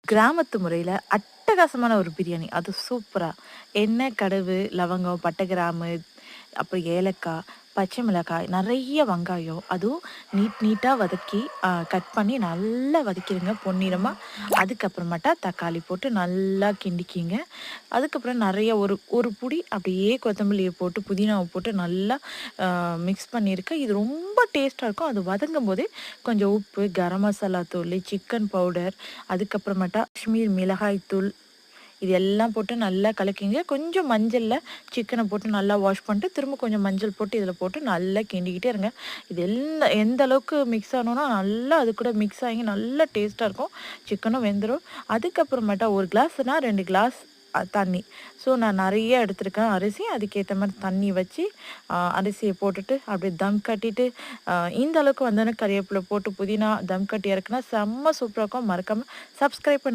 கிராமத்து முறையில அட்டகாசமான ஒரு பிரியாணி. அது சூப்பரா. எண்ணெய், கடுகு, லவங்கம், பட்டை, கிராம்பு, அப்புறம் ஏலக்காய், பச்சை மிளகாய், நெறைய வெங்காயம், அதுவும் நீட்டா வதக்கி கட் பண்ணி நல்லா வதக்கிடுங்க பொன்னிறமா. அதுக்கப்புறமேட்டா தக்காளி போட்டு நல்லா கிண்டிக்கிங்க. அதுக்கப்புறம் நெறைய ஒரு ஒரு புடி அப்படியே கொத்தமல்லிய போட்டு, புதினாவ போட்டு நல்லா மிக்ஸ் பண்ணியிருக்கேன். இது ரொம்ப டேஸ்ட்டா இருக்கும். அது வதங்கும்போதே கொஞ்சம் உப்பு, கரம் மசாலா தூளு, சிக்கன் பவுடர், அதுக்கப்புறமேட்டா காஷ்மீர் மிளகாய் தூள் இது எல்லாம் போட்டு நல்லா கலக்கிங்க. கொஞ்சம் மஞ்சள்ல சிக்கன போட்டு நல்லா வாஷ் பண்ணிட்டு, திரும்ப கொஞ்சம் மஞ்சள் போட்டு இதில போட்டு நல்லா கிண்டிக்கிட்டே இருங்க. இது எந்த அளவுக்கு மிக்ஸ் ஆனோன்னா, நல்லா அது கூட மிக்ஸ் ஆகி நல்லா டேஸ்ட்டா இருக்கும். சிக்கனும் வெந்துரும். அதுக்கப்புறமேட்டா 1 கிளாஸ்னா 2 கிளாஸ் தண்ணி. ஸோ நான் நெறைய எடுத்துருக்கேன் அரிசி. அதுக்கேத்த மாரி தண்ணி வச்சு, அரிசிய போட்டுட்டு அப்படியே தம் கட்டிட்டு, அ இந்த அளவுக்கு வந்தோனே கறிவேப்பில போட்டு புதினா தம் கட்டி இறக்குனா செம்ம சூப்பரா இருக்கும். மறக்காம சப்ஸ்கிரைப்